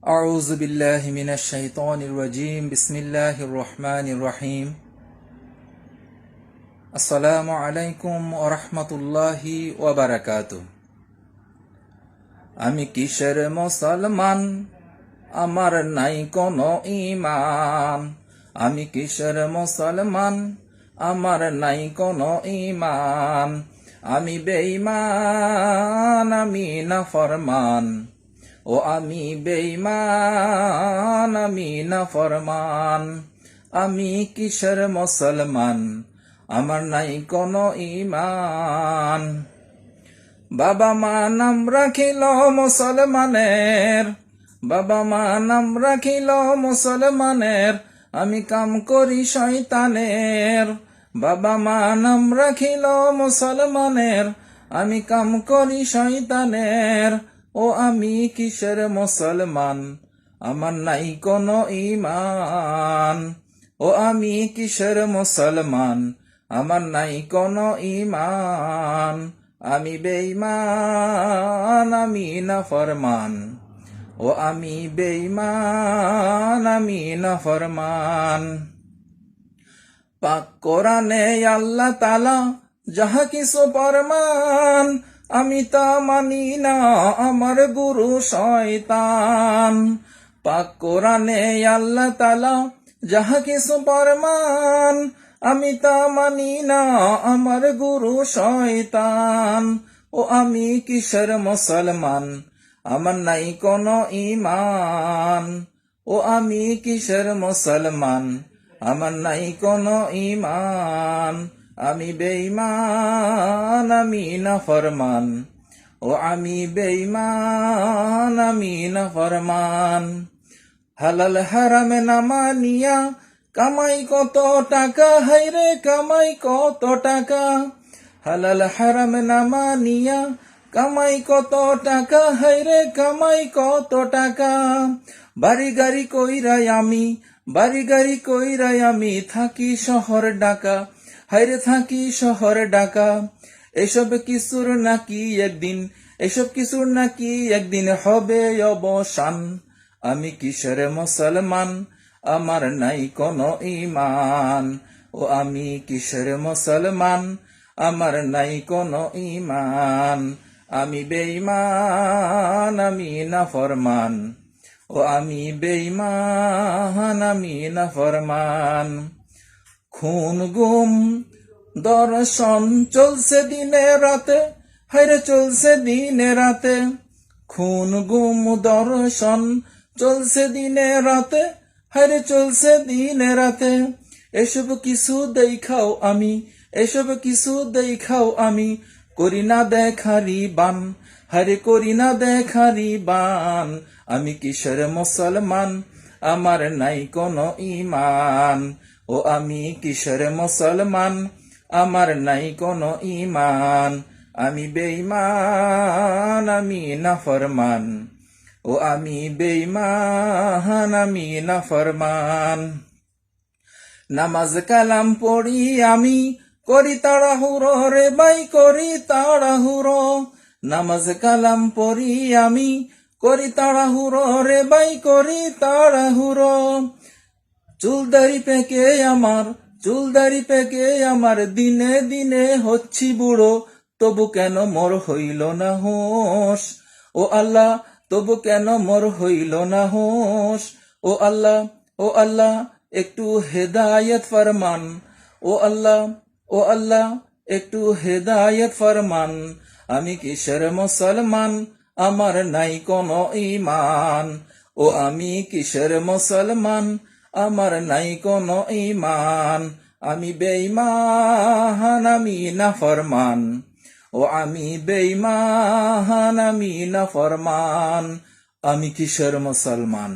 أعوذ بالله من الشيطان الرجيم بسم الله الرحمن الرحيم السلام عليكم ورحمة الله وبركاته আমি কিসের মুসলমান আমার নাই কোনো ঈমান আমি কিসের মুসলমান আমার নাই কোনো ঈমান আমি বেঈমান আমি নাফরমান ও আমি বেঈমান আমি নাফরমান আমি কিসের মুসলমান আমার নাই কোনো ঈমান বাবা মা নাম রাখিল মুসলমানের বাবা মা নাম রাখিল মুসলমানের আমি কাম করি শয়তানের বাবা মা নাম রাখিল মুসলমানের আমি কাম করি শয়তানের ও আমি কিসের মুসলমান আমার নাই কোনো ঈমান ও আমি কিসের মুসলমান আমার নাই কোনো ঈমান আমি বেঈমান আমি নাফরমান ও আমি বেঈমান আমি নাফরমান পাক কোরআনে আল্লাহ তাআলা যাহা কিছু ফরমান আমি তা মানি না আমার গুরু শয়তান পাক কোরআনে আল্লাহ তাআলা যাহা কিছু ফরমান আমি তা মানি না আমার গুরু শয়তান ও আমি কিসের মুসলমান আমার নাই কোনো ঈমান ও আমি কিসের মুসলমান আমার নাই কোনো ঈমান আমি বেঈমান আমি নাফরমান ও আমি বেঈমান আমি নাফরমান হালাল হারামে না মানিয়া কামাই কত টাকা হাইরে কামাই কত টাকা হালাল হারামে না মানিয়া কামাই কত টাকা হাইরে কামাই কত টাকা বাড়ি গাড়ি কইরাই আমি বাড়ি গাড়ি কইরাই আমি থাকি শহর ঢাকা হাইরে থাকি শহর ঢাকা এসব কিছুর নাকি একদিন এসব কিছুর নাকি একদিন হবে অবসান আমি কিসের মুসলমান আমার নাই কোনো ঈমান ও আমি কিসের মুসলমান আমার নাই কোনো ঈমান আমি বেঈমান আমি নাফরমান ও আমি বেঈমান আমি নাফরমান খুন গুম দর্শন চলছে দিনে রাতে হায়রে চলছে দিনে রাতে খুন গুম দর্শন চলছে দিনে রাতে হায়রে চলছে দিনে রাতে এসব কিছু দেখাও আমি এসব কিছু দেখাও আমি করি না দেখারি বান হায়রে করি না দেখারি বান আমি কিসের মুসলমান আমার নাই কোনো ঈমান ও আমি কিসের মুসলমান আমার নাই কোনো ঈমান আমি বেঈমান আমি নাফরমান ও আমি বেঈমান আমি নাফরমান নামাজ কালাম পড়ি আমি করি তাড়াহুড়ো রে ভাই করি তাড়াহুড়ো নামাজ কালাম পড়ি আমি করি তাড়াহুড়ো রে ভাই করি তাড়াহুড়ো চুলদারি পেকে আমার দিনে দিনে হচ্ছি বুড়ো তবু কেন মোর হইল না হোশ ও আল্লাহ তবু কেন মোর হইল না হোশ ও আল্লাহ একটু হেদায়েত ফরমান ও আল্লাহ একটু হেদায়েত ফরমান আমি কিসের মুসলমান আমার নাই কোনো ঈমান ও আমি কিসের মুসলমান আমার নাই কোনো ঈমান আমি বেঈমান আমি নাফরমান ও আমি বেঈমান আমি নাফরমান আমি কিসের মুসলমান।